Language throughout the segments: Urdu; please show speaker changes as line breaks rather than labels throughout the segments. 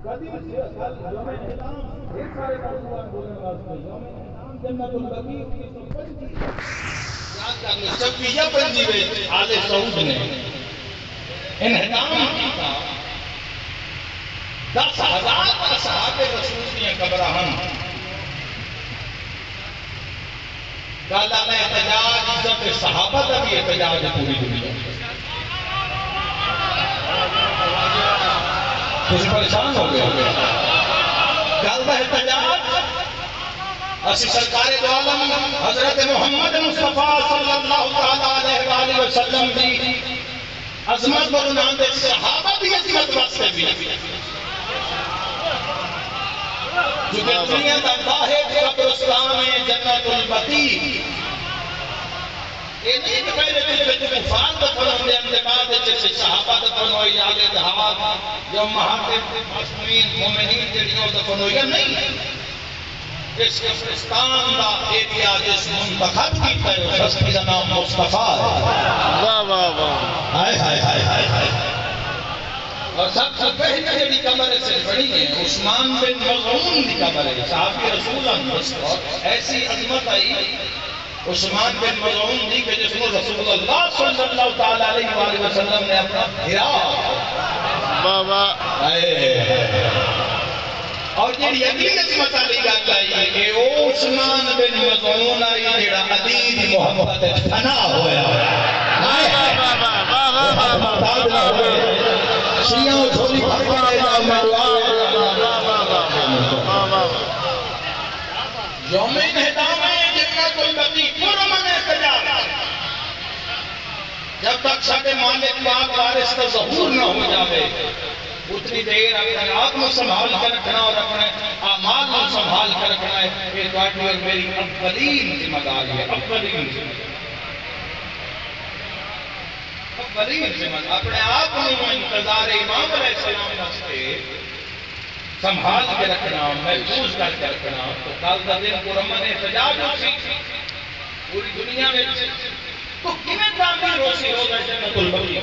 قدیم سے اصل یوم احترام ڈھیر سارے موضوعات بولنے واسطے یوم احترام جنت البقیع 1925 یاد کر لیں چوکیہ بندی میں آل سعود نے انہدام کیتا 10,000 اصحاب رسول کی قبرہن گالا نے احتجاج عزت صحابہ کا بھی احتجاج پوری دنیا کچھ پریشان ہو گیا گل کا احتجاج اسی سرکار دو عالم حضرت محمد مصطفیٰ صلی اللہ علیہ وسلم کی عظمت برنان دے صحابہ بھی عظمت واسطے بھی چونکہ دنیا کا واحد قبرستان ہے جنت البقیع یہ نہیں کہ پہلے دل میں کفار دفن ہونے اندے بعد جیسے صحابہ دفن ہوئی آل اتحاد یا محاکم معصومین مومنین جڑیوں دفن ہوئی نہیں اس قبرستان کا ایریا جس منتخب کیتا ہے اس کا نام مصطفیٰ ہے واہ واہ واہ ہائے ہائے ہائے ہائے ہائے اور سب سے پہلے جڑی قبر سے بڑی ہے عثمان بن مظعون کی قبر ہے صحابی رسول اللہ ایسی عظمت آئی عثمان بن مظعون دی کہ جس کو رسول اللہ صلی اللہ علیہ وسلم نے اپنا ہرا بابا اور جڑی اگلی عظمت علی گل آئی ہے کہ عثمان بن مظعون آئی جڑا علی دی محبت فنا ہویا شیعہ و چھولی پاکانے جاؤ میں یوم انہدام ہے جنت البقیع پرامن احتجاج جب تک ساڈے مالک پاک وارث کا ظہور نہ ہو جاوے اتنی دیر اپنے آپ کو سنبھال کر رکھنا اور اپنے اعمال کو سنبھال کر رکھنا ہے یہ تمہاری اور میری اولین ذمہ داری ہے اولین ذمہ داری اپنے آپ کو انتظار امام علیہ السلام واسطے سنبھال کے رکھنا محفوظ کر کے رکھنا تو کل کا دن پرامن احتجاج ہو سی پوری دنیا میں تو کیویں تعمیر ہو سی ہوگا جنت البقیع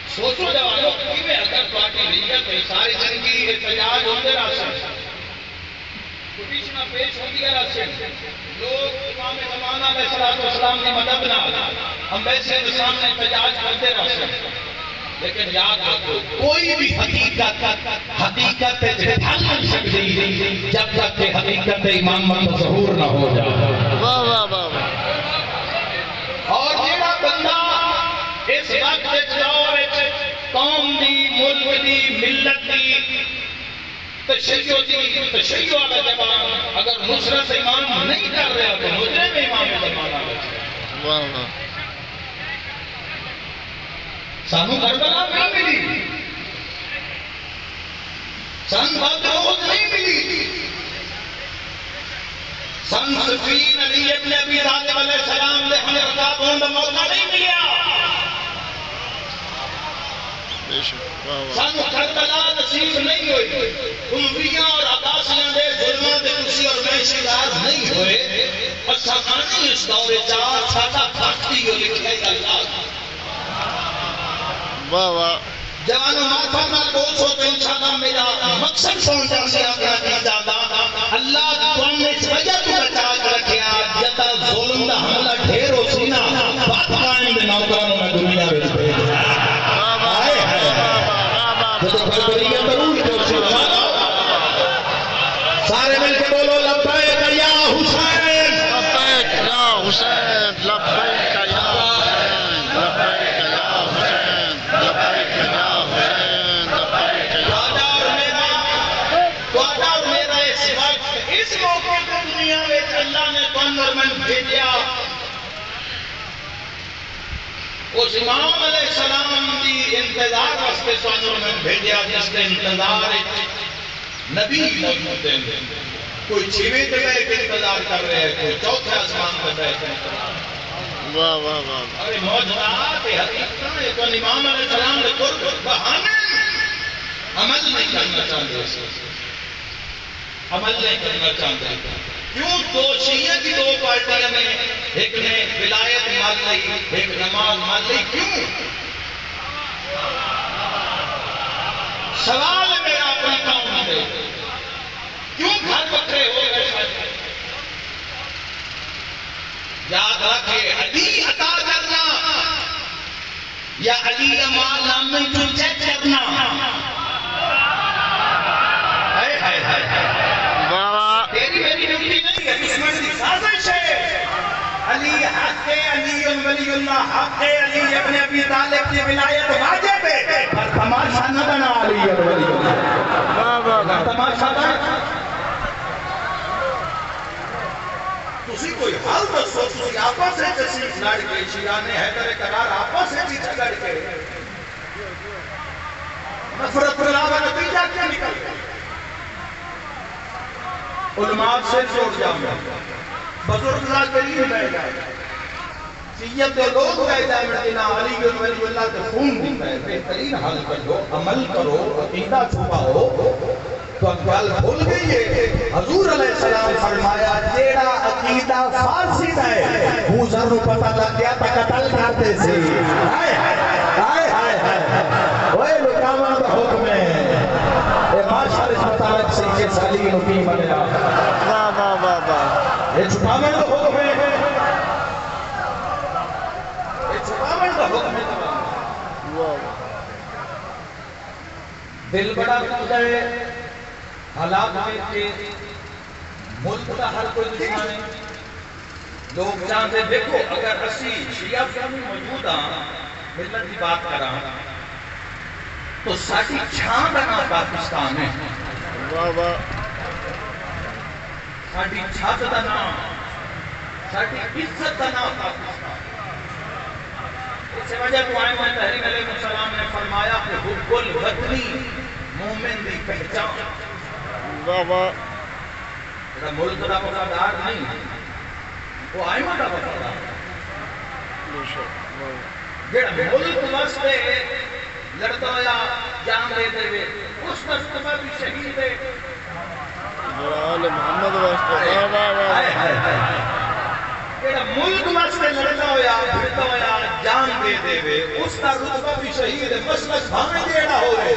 سوچو جوانوں کیویں اگر تہاڈی نیت ہے ساری زندگی احتجاج ہوتے رہے پوزیشن پیش ہوتی ہے لوگ امام زمانہ علیہ السلام کی مدد نہ امبیسی کے سامنے احتجاج کرتے رہے لیکن یاد رکھو کوئی بھی حقیقت ڈھل نہیں سکتی جب تک کہ حقیقت امامت ظہور نہ ہو جائے اور جیڑا بندہ اس وقت دور قوم دی ملک دی ملت دی تشیع والا جوان اگر نصرت امام نہیں کر رہا تو مجرم امام زمانہ ہے سانو کربلا نہیں ملی سن بدر نہیں ملی سن صفین علی ابن ابی طالب علیہ السلام نے ہمیں عذاب ہونے کا موقع نہیں ملیا سانو کربلا نصیب نہیں ہوئی امویہ اور عباسیہ دے ظلمہ دے کسی اور میں شکار نہیں ہوئے اچھا آنی اس دور چار ساتھا پھاکتی ہو لکھے اللہ جوانوں ماتھانا دوست ہو تو انشاءاللہ میرا مقصد سن جانے اپنا دیدہ اللہ تم نے اس وجہ تو بچا کر رکھیا جتا ظلم دا حملہ ڈھیر ہو سینا بات قائم دے نوکرانوں میں دنیا میں بھیج آئے تو بڑبڑیاں ضرور جو سارے مل کے بولو لبیک یا حسین لبیک یا حسین لبیک یا حسین لبیک یا حسین لبیک یا حسین لبیک یا اور میرا اس وقت اس موقع کو دنیا میں اللہ نے تنظر میں بھیجیا اس امام علیہ السلام کی انتظار واسطے تنظر میں بھیجیا جس کے انتظار نبی موجود ہیں کوئی چھویں جگہ کے انتظار کر رہے ہیں کوئی چوتھے آسمان پر بیٹھے ہیں واہ واہ واہ ارے موجودات حقیقت ہے تو امام علیہ السلام نے قرب بہانے عمل نہیں کرنا چاہتے عمل نہیں کرنا چاہتے کیوں دو شیعہ کی دو پارٹیاں میں ایک نے ولایت مان لی ایک نماز مان لی کیوں سوال میرا اپنی قوم سے، کیوں گھر بکھرے ہو گئے؟ یاد رکھے علی عطا کرنا یا علی امال نام میں تو چیک کرنا. تیری میری ڈیوٹی نہیں ہے، دشمن کی سازش ہے. علی حق علی ولی اللہ حق علی ابن ابی طالب کی ولایت واجب ہے، پر تماشا نہ بنا علی ولی اللہ. تماشا بنا تسی کوئی حال دسو، تسی آپس سے جسی لڑ کے شیعہ نے حیدر قرار آپس سے جی جھگڑ کے نفرت پر علاوہ نتیجہ کیا نکل گیا؟ علماء سے جوڑ جاؤں بزرگ ذات قریب بیٹھ جائے، سید دے لوگ بیٹھ جائے، مدینہ علی ولی اللہ کے خون بھی ہے. بہترین حال کرو، عمل کرو، عقیدہ چھپاؤ. تو اقبال بھول گئی ہے. حضور علیہ السلام فرمایا تیرا عقیدہ فاسد ہے، وہ ضرور پتہ لگ گیا تا قتل کرتے سے. ہائے ہائے ہائے ہائے اوے لکاما دا حکم ہے. اے بادشاہ اس مطابق سے یہ سالی نبی بنیا. یہ چھپاویں دا حکم ہے، یہ چھپاویں دا حکم ہے. دل بڑا خدا ہے، حالات میں کہ ملک کا ہر کوئی دشمن ہے. لوگ چاہتے دیکھو اگر اسی شیعہ فہمی موجود ہاں ملت کی بات کر رہا تو ساڑھی چھان رہا پاکستان ہے. ساڑھی چھات دنا، ساڑھی عزت دنا پاکستان. اس سے وجہ تو آئے میں تحریر علیہ السلام نے فرمایا کہ حب الوطنی مومن دی پہچان. یہ ملک کا وفادار نہیں، وہ آئمہ کا وفادار. یہ ملک واسطے لڑتا یا جان دے دے اس مستفہ بھی شہید ہے. محمد واسطے یہ ملک واسطے لڑتا ہویا پھرتا ہویا جان دے دے اس کا رتبہ بھی شہید ہے. مسلک بھانے دیڑا ہو رہے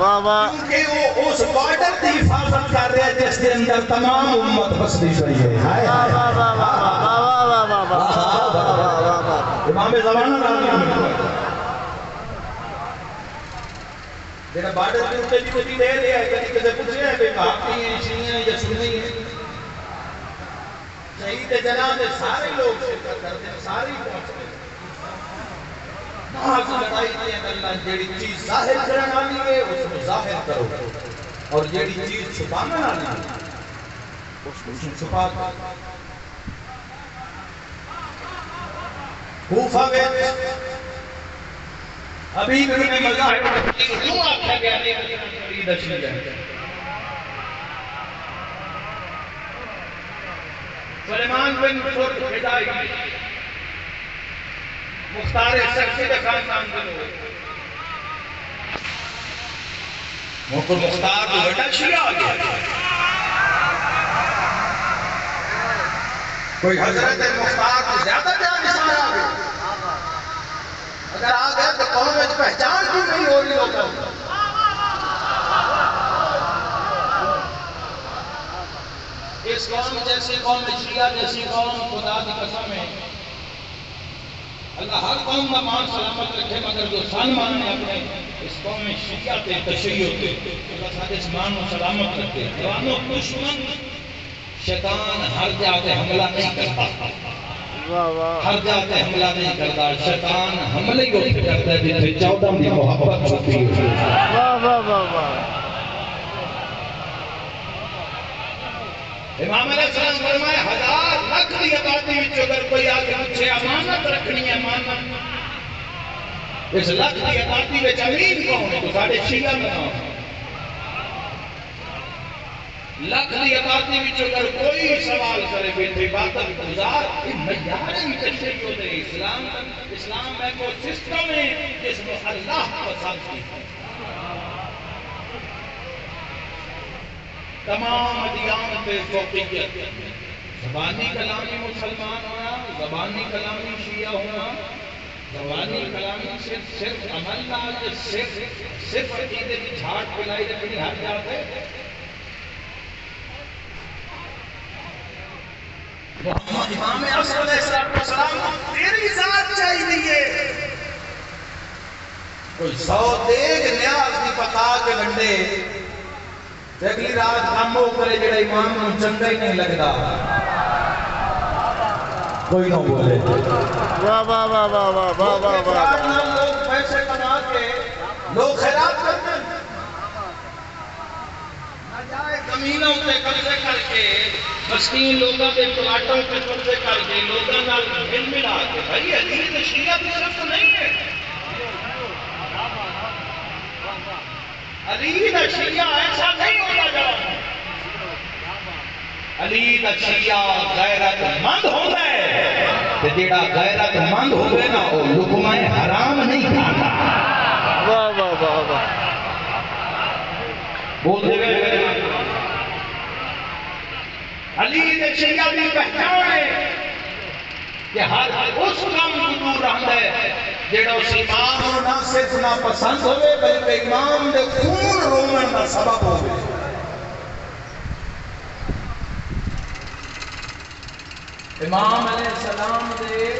کیونکہ وہ اس بارڈر کی حفاظت کر رہے ہیں جس کے اندر تمام امت بسنی شریع ہے. امام زمانہ راضی جنہا بارڈر کی اٹھے بھی کچھ دے رہے ہیں کہتے کسے پوچھے ہیں بے بھاپی ہیں شیعہ ہیں یا سنی ہیں. شہید جناب سارے لوگ شرکت کرتے ہیں، ساری پہنچتے ہیں. ناز لڑائی دیں اللہ جیڑی چیز ظاہر کرنا آنی ہے اس کو ظاہر کرو، اور جیڑی چیز چھپانا آنی ہے اس کو چھپا کرو. کوفہ میں ابھی بھی نے مظاہر کیوں آکھا گیا نہیں دشی جائے. سلیمان بن فرد خدائی مختار شخصیت خاندان دنو مختار تو بڑا شیعہ آ گیا. کوئی حضرت مختار تو زیادہ جان نشان آ گیا. اگر آ گیا تو قوم میں پہچان کیوں نہیں ہو رہی ہوگا. اس قوم جیسی قوم شیعہ جیسی قوم خدا کی قسم ہے اللہ ہر قوم کا مان سلامت رکھے، مگر جو سن ماننے اپنے اس قوم میں شیعہ تے تشیع تے اللہ ساتھ اس مان و سلامت رکھے. قرآن و دشمن شیطان ہر جاتے حملہ نہیں کرتا، ہر جاتے حملہ نہیں کرتا. شیطان حملے کو پھر کرتا ہے جنہیں 14 دی محبت چھوٹی ہوئی. امام علیہ السلام فرمائے 1000 لاکھ دی آبادی وچ اگر کوئی آگے پوچھے امانت رکھنی ہے، امانت اس لاکھ دی آبادی وچ امین کون ہے تو ساڑھے شیعہ بناؤ. لاکھ دی آبادی وچ اگر کوئی سوال کرے بیٹھے عبادت گزار یہ معیار تشریع ہوتے. اسلام میں کوئی سسٹم ہے جس میں اللہ پسند کی تمام ادیان پہ فوقیت. زبانی کلامی مسلمان ہونا، زبانی کلامی شیعہ ہونا جوانی کلامی صرف عمل نال صرف عقیدے کی جھاٹ پلائی رکھنی ہر جاتے امام اصل علیہ السلام کو تیری ذات چاہیے کوئی 100 دیگ نیاز نہیں پکا کے ونڈے اگلی رات کام ہو کرے جڑا امام نو چنگا ہی نہیں لگتا کوئی نہ بولے
واہ واہ واہ واہ واہ واہ واہ
لوگ پیسے کما کے لوگ خیرات کرتے ہیں نہ جائے زمینوں پہ قبضے کر کے مسکین لوگوں کے پلاٹوں پہ قبضے کر کے لوگوں نال مل ملا کے بھائی علی شیعہ کی صرف نہیں ہے علی دا شیعہ ایسا نہیں ہوتا جا علی دا شیعہ غیرت مند ہوتا ہے کہ جیڑا غیرت مند ہوئے نا وہ لقمہ حرام نہیں کھاتا
واہ واہ واہ واہ
بولتے گئے علی دا شیعہ بھی پہچان ہے کہ ہر اس کام کو دور رہتا ہے جیڑا اس امام کو نہ صرف نہ پسند ہوئے بلکہ امام دے خون رومن کا سبب ہوئے امام علیہ السلام دے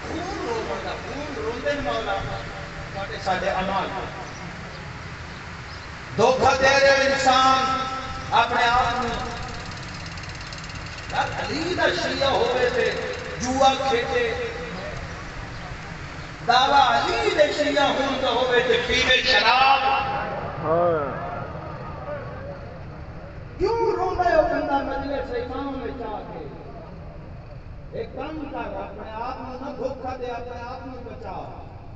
خون رومن کا خون رومن مولا ساڑھے عمال دھوکہ دے رہے انسان اپنے آپ میں علی دا شیعہ ہوئے تھے جوا کھیتے دعویٰ علی دے شیعہ ہون کا ہوئے تھے پیوے شراب کیوں رو رہے ہو بندہ مجلس امام میں چاہ کے ایک کام کر اپنے آپ میں نہ دھوکہ دے اپنے آپ میں بچا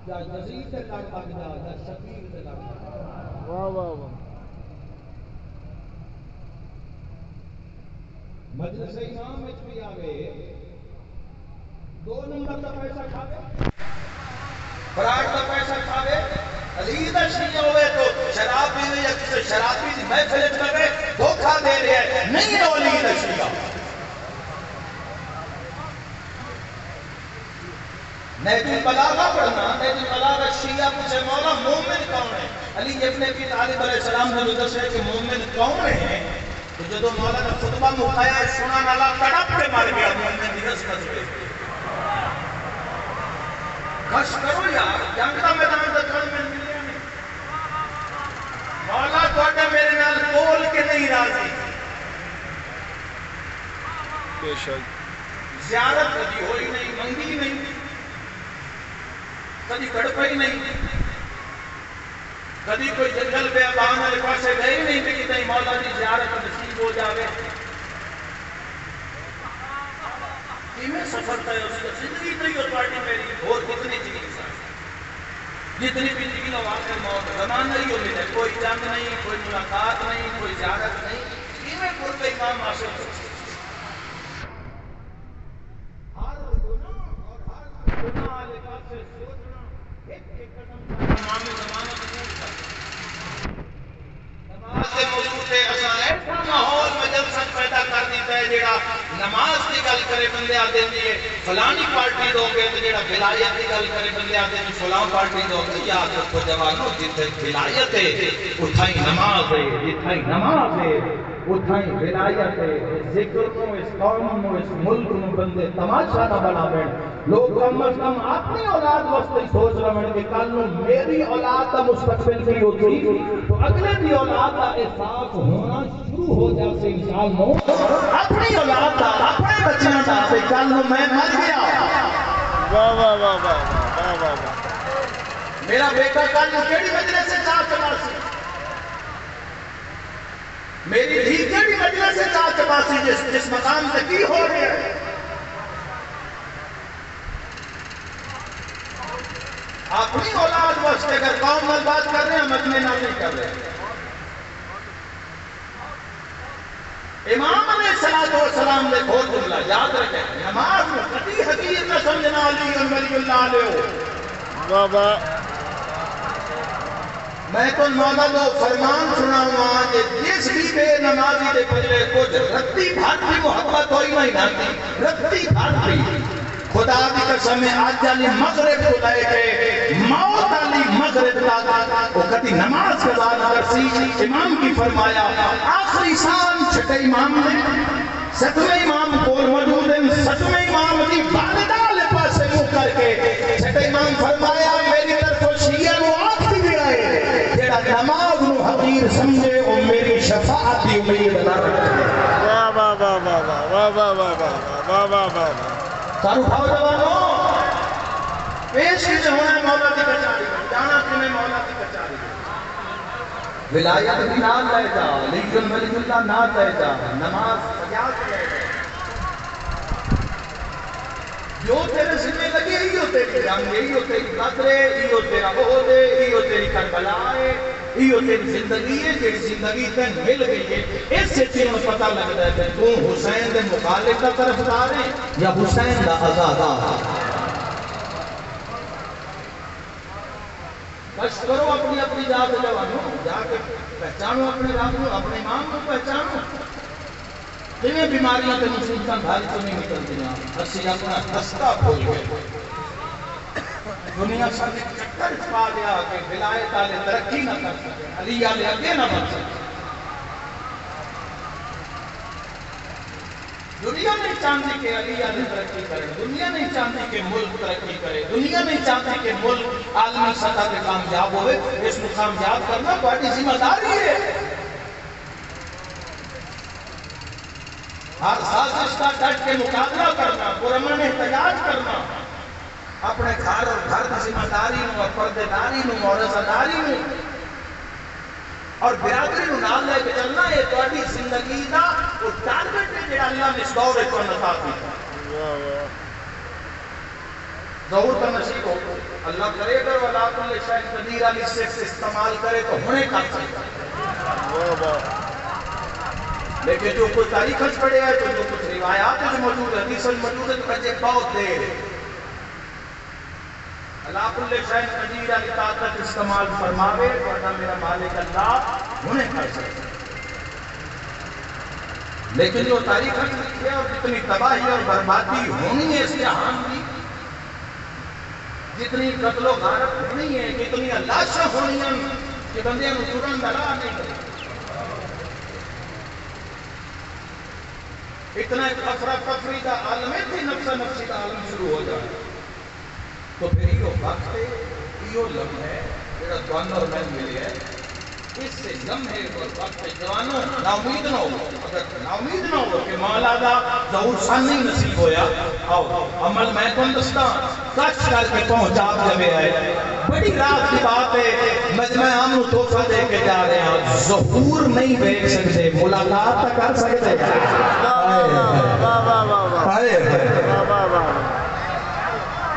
یا یزید سے لڑ بگ جا یا شبیر سے لڑ بگ جا
واہ واہ واہ
مجلس امام میں بھی آگے 2 نمبر کا پیسہ کھاوے فراڈ کا پیسہ کھاوے علی دا شیعہ ہوئے تو شراب پیوے یا کسی شرابی دی محفل کرے دھوکہ دے رہے ہیں نہیں ہے علی دا شیعہ نیجی بلاغہ پڑھنا نیجی بلاغہ شیعہ پوچھے مولا مومن کون ہے علی ابن ابی طالب علیہ السلام نے مدرسے ہے کہ مومن کون ہے تو جدو مولا نے خطبہ مخایا ہے سنا نالا تڑپ کے مار گیا مومن دی نسبت ہوئے خش کرو یار جنگ دا میدان دا کھڑ میں ملے نہیں مولا توڑا میرے نال بول کے نہیں راضی
بے شک
زیارت کبھی ہوئی نہیں منگی نہیں کبھی کڑپائی نہیں کبھی کوئی جنگل پہ ابان علی پاسے گئے نہیں کہ کتنی مولا دی زیارت نصیب ہو جاوے میں سفر تھا اس کا زندگی تو ہی پارٹی میری اور کتنی چیز ہے جتنی بھی چیز واقع موت زمان نہیں ہو ملے کوئی جنگ نہیں کوئی ملاقات نہیں کوئی زیارت نہیں میں قرب امام حاصل ہو ہر گناہ اور ہر گناہ لباس سے سوچنا ایک قدم کا امام زمانہ دور تھا نماز سے موجود ہے ایسا ماحول میں جلسن پیدا کر دیتا ہے جیڑا نماز کی گل کرے بندے آتے ہیں فلانی پارٹی دو گے تو جیڑا ولایت کی گل کرے بندے آتے ہیں فلان پارٹی دو گے یاد رکھو جوانوں جتھے ولایت ہے اتھائی نماز ہے جتھائی نماز ہے اتھائی ولایت ہے ذکر کو اس قوم کو اس ملک کو بندے تماشا نہ بنا بیٹھ لوگ کم از کم اپنی اولاد واسطے ہی سوچ رہے ہیں کہ کل نو میری اولاد کا مستقبل کی ہوتی تو اگلے دی اولاد کا احساس ہونا شروع ہو جاتے انسان نو اپنی اولاد کا اپنے بچوں کا کہ کل نو میں مر گیا
واہ واہ واہ واہ واہ واہ
میرا بیٹا کل نو کیڑی مجلس سے چاہ چلا سی میری دھی کیڑی مجلس سے چاہ چلا سی جس مقام سے کی ہو رہی ہے اپنی اولاد واسطے اگر قوم میں بات کر رہے ہیں مجمع نہ نہیں کر رہے ہیں امام علیہ السلام نے بہت جملہ یاد رکھیں نماز میں قطعی حقیق نہ سمجھنا علی ولی اللہ علیہ
بابا
میں تو مولا دو فرمان سنا ہوا کہ جس بھی بے نمازی دے پجرے کچھ رتی بھاتی محبت ہوئی نہیں ناتی رتی بھاتی خدا دی قسم آج علی مغرب کو لے کے موت علی مغرب تک وہ کتی نماز قضا نہ کرسی امام کی فرمایا آخری سال چھٹے امام نے ستویں امام کول موجود ہیں ستویں امام دی والدہ لے پاسے منہ کر کے چھٹے امام فرمایا میری طرف شیعہ نو آخ دی آئے جیڑا نماز نو حقیر سمجھے وہ میری شفاعت دی امید نہ رکھے
واہ واہ واہ واہ واہ واہ واہ واہ واہ واہ واہ
سارو بھاؤ جوانو پیش کی ہونا ہے مولا کی کچاری جانا تمہیں مولا کی کچاری ولایت بھی نہ لے جا لیکن ولی اللہ نہ لے جا نماز سجاد لے جا جو تیرے ذمہ لگی ہی ہو تیری جنگ ہی ہو تیری قدرے ہی ہو تیرا عہدے ہی ہو تیری کربلائے ہی ہو تیری زندگی ہے تیری زندگی تن مل گئی ہے اس سے تیرے پتہ لگتا ہے کہ تو حسین دے مخالف کا طرفدار ہے یا حسین دا آزادار ہے کشت کرو اپنی اپنی ذات جوانوں جا کے پہچانو اپنے رب کو اپنے امام کو پہچانو جنہیں بیماریاں تے مصیبتاں بھاری تو نہیں نکلتی ہیں اسی اپنا رستہ کھول گئے دنیا سب ایک چکر چھپا دیا کہ ولایت والے ترقی نہ کر سکے علی والے آگے نہ بڑھ سکے دنیا نہیں چاہتی کہ علی والے ترقی کرے دنیا نہیں چاہتی کہ ملک ترقی کرے دنیا نہیں چاہتی کہ ملک عالمی سطح پہ کامیاب ہوئے اس کو کامیاب کرنا بڑی ذمہ داری ہے ہر سازش کا ڈٹ کے مقابلہ کرنا پرامن احتجاج کرنا اپنے گھر اور گھر کی ذمہ داری اور پردے داری اور رضا داری اور برادری نو نال لے کے چلنا یہ تہاڈی زندگی دا وہ ٹارگٹ ہے جڑا اللہ نے اس دور وچ عطا کیتا ظہور کا نصیب ہو اللہ کرے اگر ولا کل شیء قدیر علی سے استعمال کرے تو ہونے کا چاہیے لیکن جو کوئی تاریخ پڑھے ہے تو جو کچھ روایات جو موجود ہے حدیث موجود ہے تو کہتے بہت دیر اللہ کل شیء قدیر علی طاقت استعمال فرماوے ورنہ میرا مالک اللہ ہونے کر سکتا لیکن جو تاریخ لکھی ہے اور جتنی تباہی اور بربادی ہونی ہے اس جہان کی جتنی قتل و غارت ہونی ہے جتنی لاشیں ہونی ہیں کہ بندیاں نو چورن ڈلا نہیں کرے اتنا ایک افراتفری کا عالم ہے کہ نفس نفسی کا عالم شروع ہو جائے تو پھر یہ وقت ہے یہ لمحہ ہے میرا جوان اور میں ملے ہے اس سے لمحے اور وقت جوانوں نا امید نہ ہو اگر نا امید نہ ہو کہ مولا دا ظہور سن نہیں نصیب ہویا آؤ عمل میں کون دستان کچھ کر کے پہنچا جبے آئے بڑی رات کی بات ہے مجمع عام نو تحفہ دے کے جا رہے ہیں ظہور نہیں دیکھ سکتے ملاقات تک کر سکتے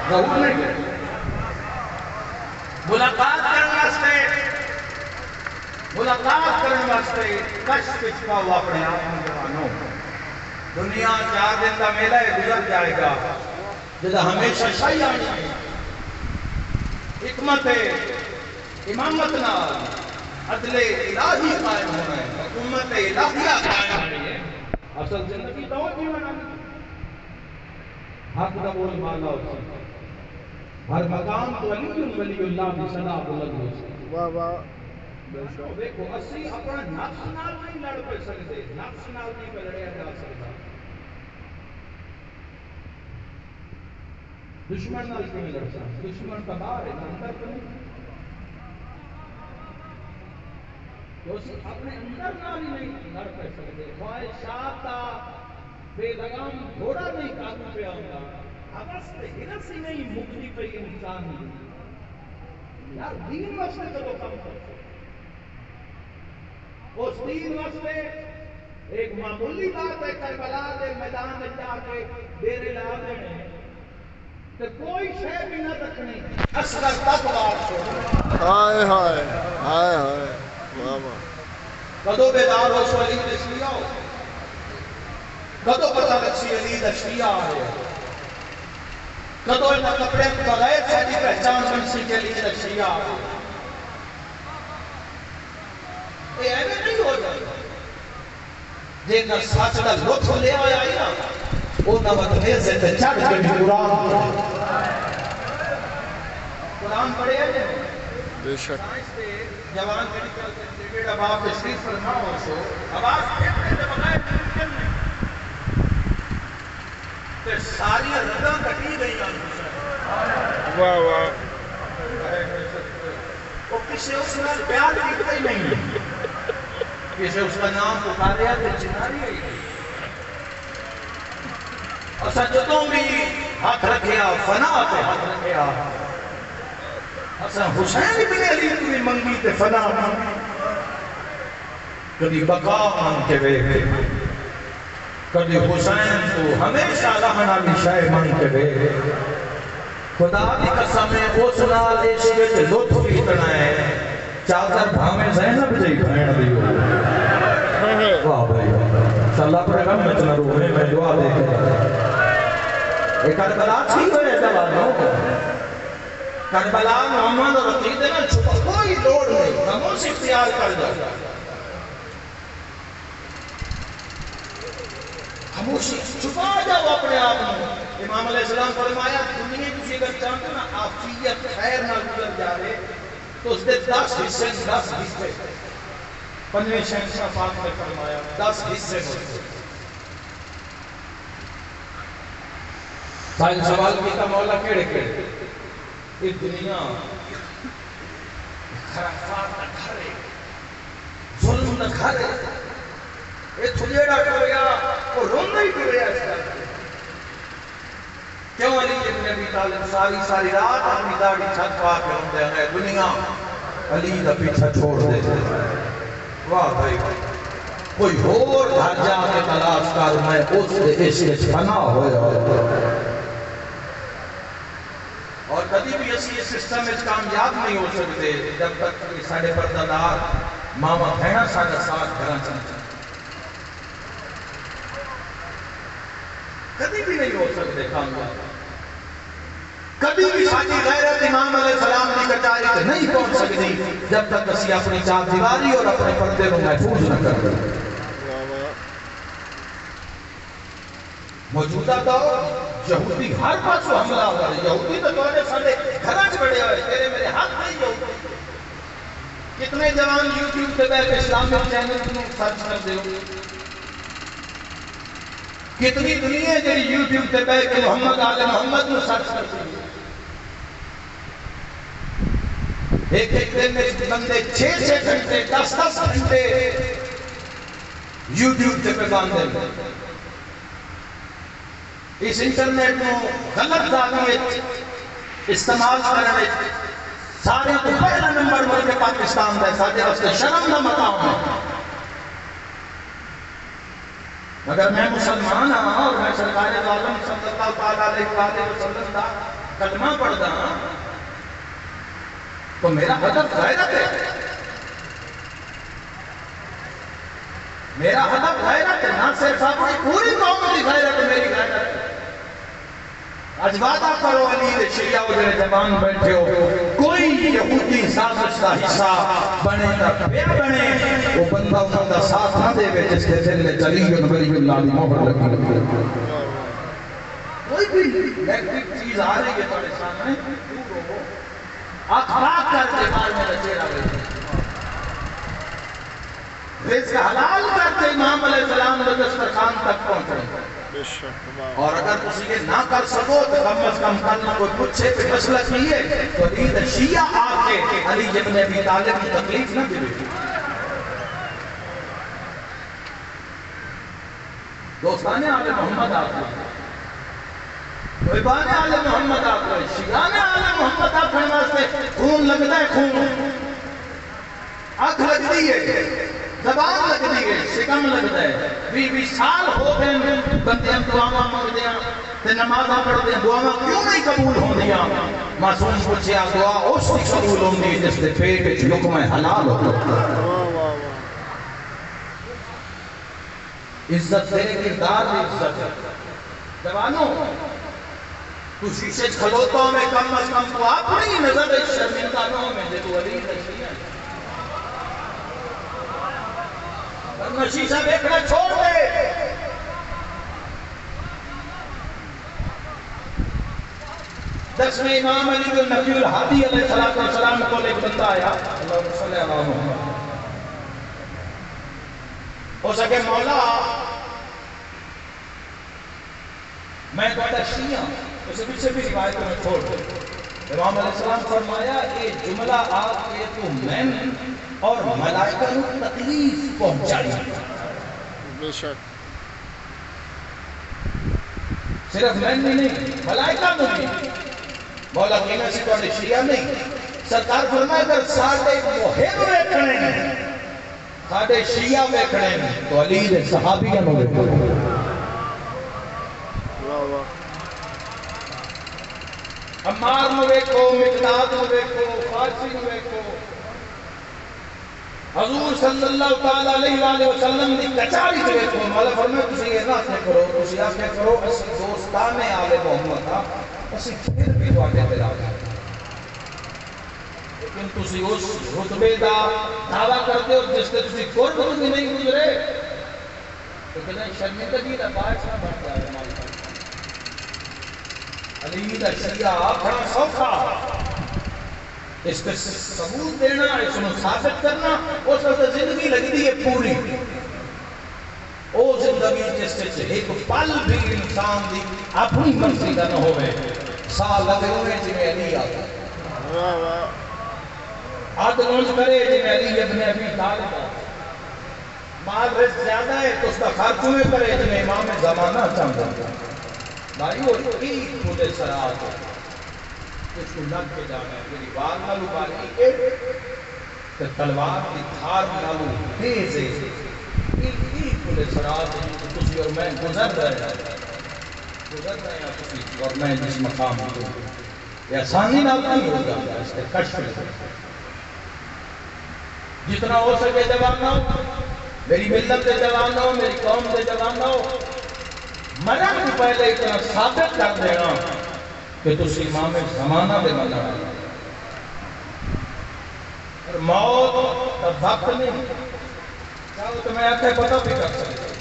ظہور نہیں ملاقات کرنے واسطے کشف کا ہوا اپنے آپ میں جوانوں دنیا 4 دن کا میلہ گزر جائے گا جدا ہمیشہ شاہی آنی ہے حکمت امامت نال عدل الہی قائم ہونا ہے حکومت الہیہ قائم ہوئی ہے اصل زندگی تو جیون آنی حق دا بول مالا ہو سکتا ہر مقام تو ولی اللہ بھی صدا بلند ہو سکتا
واہ واہ
دیکھو اسی اپنا نفس نال نہیں لڑ پہ سکتے نفس نال نہیں پہ لڑیا جا سکتا دشمن نال کیوں لڑ سکتا دشمن کا باہر ہے اندر تو نہیں تو اسی اپنے اندر نال ہی نہیں لڑ پہ سکتے خواہشات بے لگام گھوڑا نہیں قابو پہ آؤں گا حوث تے ہرس ہی نہیں مکتی پہ انسان نہیں یار دین واسطے تو کم کرتے اس دین واسطے ایک معمولی بات ہے کربلا دے میدان میں جا کے ڈیرے لا دینے تو کوئی شے بھی نہ رکھنی اصغر تک بات چھوڑ
ہائے ہائے ہائے ہائے واہ واہ
کدو بیدار ہو سو علی دشیا ہو کدو پتہ لگسی علی دشیا ہے کدو انہاں کپڑے بغیر ساری پہچان بنسی کے علی دشیا ہے یہ ایویں نہیں ہو جائے جے کر سچ دا لطف لے آیا نا وہ نوتنے سے تے چڑھ کے بھی قرآن پڑھے ہیں
بے شک
جوان میڈیکل سرٹیفکیٹ اب آپ تشریف فرماؤ سو اب آپ کہتے ہیں بغیر ممکن نہیں تے ساری رگاں کٹی گئی ہیں
واہ واہ
وہ کسی اس نال پیار کیتا ہی نہیں کسی اس کا نام پکاریا تے چناری ہی اسا جدوں بھی ہاتھ رکھیا فنا تے ہاتھ رکھیا اسا حسین بن علی کی منگی تے فنا کبھی بقا مان کے ویکھ کبھی حسین تو ہمیشہ رہن والی شے مان کے ویکھ خدا دی قسم ہے اس نال عشق وچ لطف اتنا ہے چادر بھاویں زینب جی بہن دی ہو واہ بھائی اللہ پر غم میں چلا رونے میں دعا دے کے ایک کربلا تھی ہوئے جوانوں کربلا محمد اور عقیدے میں چھپا کوئی لوڑ نہیں خاموش اختیار کر جاؤ خاموشی چھپا جاؤ اپنے آپ میں امام علیہ السلام فرمایا دنیا کسی اگر چاہتے نا آفیت خیر نہ گزر جا رہے تو اس نے 10 حصے 10 حصے پنویں شہنشاہ پاک نے فرمایا 10 حصے ہوتے سائن سوال کی کا مولا کیڑے کیڑے اس دنیا خرافات نہ کھرے ظلم نہ کھرے یہ تھجیڑا کریا وہ روندہ ہی کریا اس کا کیوں علی ابن ابی طالب ساری رات اپنی داڑھی چھت پا کے ہوندے ہیں دنیا علی دا پیچھا چھوڑ دے واہ بھائی کوئی اور گھر جا کے تلاش کر میں اس عشق فنا ہویا اور کبھی بھی اسی اس سسٹم میں کامیاب نہیں ہو سکتے جب تک ساڑھے پردادار ماما بہنا ساڑھا ساتھ گھران چاہتا کبھی بھی نہیں ہو سکتے کامیاب کبھی بھی ساتھی غیرت امام علیہ السلام کی کٹائی سے نہیں پہنچ سکتی جب تک اسی اپنی چار دیواری اور اپنے پردے کو محفوظ نہ کر دیں موجودہ دور یہودی ہر پاس حملہ ہو رہا ہے یہودی تو دوڑے سارے گھراج بڑے ہوئے تیرے میرے ہاتھ نہیں یہودی کتنے جوان یوٹیوب پہ بیٹھ اسلامی چینل میں سرچ کر دے کتنی دنیا جو یوٹیوب پہ بیٹھ کے محمد آل محمد میں سرچ کر دے ایک دن میں بندے 6 گھنٹے 10 گھنٹے یوٹیوب پہ پیغام دے اس انٹرنیٹ کو غلط ذاتی استعمال کرنے سارے تو پہلا نمبر ملک پاکستان دے ساجے واسطے شرم نہ مقام ہے مگر میں مسلمان ہوں اور میں سرکار عالم صلی اللہ علیہ وسلم کا کلمہ پڑھتا ہوں تو میرا ہدف غیرت ہے میرا ہدف غیرت ہے نہ صرف اپنی پوری قوم کی غیرت ہے میری غیرت ہے آج وعدہ کرو علی شیعہ وجہ زبان بیٹھے ہو کوئی یہودی سازش کا حصہ بنے گا بے بنے وہ بندہ انہوں کا ساتھ نہ دے گے جس کے دل میں جلی نبی اللہ دی محبت لگی کوئی بھی نیگیٹو چیز آ رہی ہے تمہارے سامنے اخلاق کر کے بار میں چہرہ گئی رزق حلال کرتے امام علیہ السلام دسترخوان تک پہنچے اور اگر کسی یہ نہ کر سکو تو کم از کم کرنا کوئی پوچھے پہ مسئلہ کیے تو عید شیعہ آکے علی ابن ابی طالب کی تکلیف نہ دے دوستانے آل محمد آکے ویبانے آل محمد آکے شیعانے آل محمد آکے واسطے خون لگتا ہے خون آنکھ لگ دی ہے زبان لگ دی ہے شکم لگتا ہے 20 سال ہو گئے بندے ہم دعاواں مانگ دیا تے نمازاں پڑھ دیا دعاواں کیوں نہیں قبول ہوں دیا معصوم پوچھیا دعا اس کی قبول ہوں دی جس دے پیٹ وچ لقمہ حلال ہو عزت تیرے کردار دی عزت جوانوں تو شیشے کھلوتا میں کم از کم تو اپنی نظر شرمندہ نہ ہو میں جو علی نہیں ہے ورنہ شیشہ دیکھنا چھوڑ دے دس میں امام علی بن نبی الحادی علیہ السلام کو لے بنتا آیا اللہم صلی اللہ علیہ وسلم ہو سکے مولا میں کہتا شیعہ اسے پیچھے بھی روایت میں چھوڑ دے امام علیہ السلام فرمایا یہ جملہ آپ کے تو میں اور ملائکہ کو تکلیف پہنچائی
بے شک
صرف میں نہیں ملائکہ کو نہیں مولا کہنا سی تو شیعہ نہیں سرکار فرمایا اگر ساڑھے محب ویکھنے ہیں ساڑھے شیعہ ویکھنے ہیں تو علی دے صحابیہ نو ویکھنے عمار نو ویکھو مقداد نو ویکھو فارسی نو ویکھو حضور صلی اللہ تعالی علیہ وآلہ وسلم دی کچاری تے ویکھو مولا فرمایا تسی یہ نہ کرو تسی آکھے کرو اسی دوستانے آل محمد ہاں اسی پھر بھی تواڈے تے راضی لیکن تسی اس رتبے دا دعویٰ کرتے ہو جس تے تسی قرب بھی نہیں گزرے تو کہنا شرمندگی دا باعث نہ بن جائے مالک علی دا شیعہ بڑا سوکھا اس پہ ثبوت دینا اس کو ثابت کرنا اس وقت زندگی لگتی ہے پوری او زندگی جس سے ایک پل بھی انسان دی اپنی مرضی کا نہ ہوئے سال لگے ہوئے جنہیں علی آتا عدل انج کرے جنہیں علی ابن ابی طالب مال رزق زیادہ ہے تو اس کا خرچ میں کرے جنہیں امام زمانہ چاہتا بھائیو ایک مجھے سرات ہے اس کو لگ کے جانا ہے میری بار نالو باری کے کہ تلوار کی دھار نالو تیز ہے ایک مجھے سرات ہے کہ تسی اور میں گزر رہے ہیں تسی اور میں جس مقام کو یہ آسانی نہ نہیں ہو جاتا اس کے کشف ہے جتنا ہو سکے جوان ہو میری ملت دے جوان ہو میری قوم دے جوان ہو مرم کو پہلے اتنا ثابت کر دینا کہ تسی امام زمانہ دے مدد اور موت کا وقت نہیں چاہو تو میں آتے پتہ بھی کر سکتے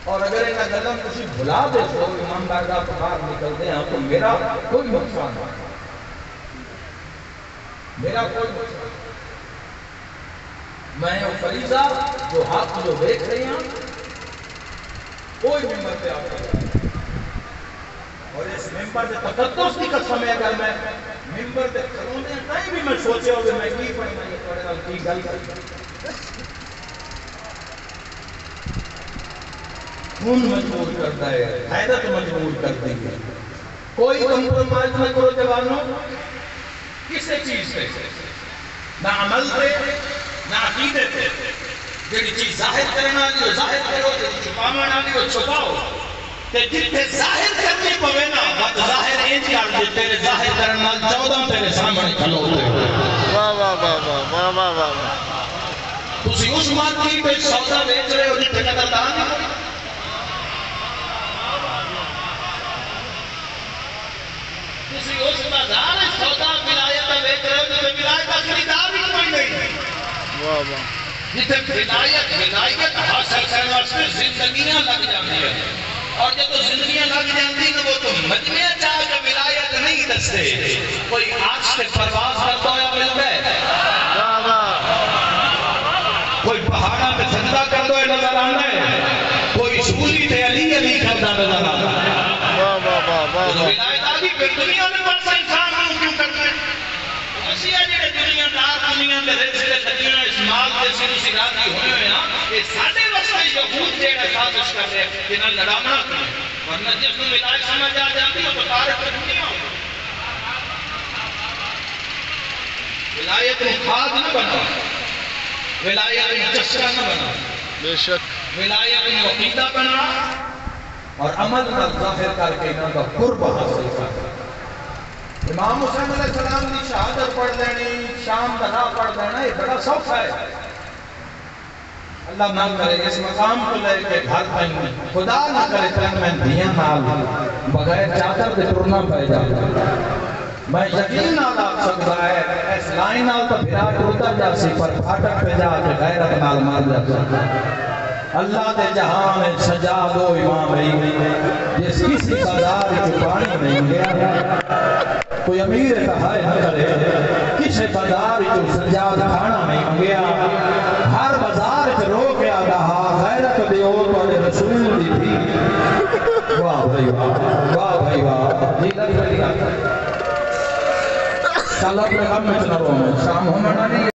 اور اگر انہا گلن کسی بھلا دے سو امام بارگاہ کو باہر نکل دے ہیں تو میرا کوئی نقصان نہیں میرا کوئی نقصان میں وہ فریضہ جو حق جو دیکھ رہے ہیں کوئی ممبر پہ آتا ہے اور اس ممبر سے تقدس کی قسم ہے اگر میں ممبر پہ کھڑونے ہیں نہیں بھی میں سوچے ہوئے میں کی پڑھنا یہ پڑھنا کی گل خون مجبور کرتا ہے حیرت مجبور کر دی ہے کوئی کمپرومائز نہ کرو جوانوں کسی چیز سے نہ عمل سے نہ عقیدے سے جڑی چیز ظاہر کرنا جو ظاہر کرو جڑی چھپانا جو چھپاؤ کہ جتنے ظاہر کرنے پوے نا وقت ظاہر اینج کر دے تیرے ظاہر کرنا 14 تیرے سامنے کھلو دے
واہ واہ واہ واہ واہ واہ
تسی اس مارکیٹ پہ سودا بیچ رہے ہو جتنے قدردان نہیں تسی اس بازار سودا ولایت بیچ رہے ہو جتنے ولایت کا خریدار ہی کوئی نہیں
واہ واہ
جتنے ولایت حاصل کرنے واسطے زندگیاں لگ جاتی ہیں اور جب تو زندگیاں لگ جاتی ہیں وہ تو مجمع چاہ کہ ولایت نہیں دستے کوئی آج سے پرواز کرتا ہوا ملتا ہے
واہ واہ
کوئی پہاڑا پہ سجدہ کرتا ہوا نظر آنا ہے کوئی سولی تے علی علی کرتا نظر آنا ہے
واہ واہ واہ واہ
ولایت آگی پھر دنیا میں بڑھ سا انسان ہوں کیوں کرتا ہے اسی آجے دنیا دار دنیا میں رزق خدیوں اسمال جیسی اسی راضی ہوئے ہوئے ہیں یہ ساڑھے وقت یہود جیڑا سازش کر رہے ہیں کہ نہ لڑامنا کریں ورنہ جس میں ولایت سمجھ آ جاتی ہے تو تارک پر دنیا ہوگا ولایت میں خاص نہ بنا ولایت میں چشرہ نہ بنا
بے شک
ولایت میں عقیدہ بنا اور عمل کا ظاہر کر کے انہوں کا قرب حاصل کر امام حسین علیہ السلام کی شہادت پڑھ لینی شام دہا پڑھ لینا یہ بڑا سوکھا ہے اللہ نہ کرے اس مقام کو لے کے گھر پہنی خدا نہ کرے تن میں دیاں نال بغیر چادر دے ٹرنا پہ جاتا میں یقین نہ لاکھ سکتا ہے اس لائن نال تو بھرا ٹرتا جا سی پر پھاٹک پہ جا کے غیرت نال مار جاتا اللہ دے جہاں میں سجا دو امام رہی جس کسی قدار چپانی نہیں گیا کوئی امیر تہائے نہ کرے کسے بازار جو سجاد کھانا نہیں منگیا ہر بازار جو رو گیا دہا غیرت دیو تو رسول دی تھی واہ بھائی واہ جی لگی چل اپنے غم میں چلا رہا ہوں شام ہو منا نہیں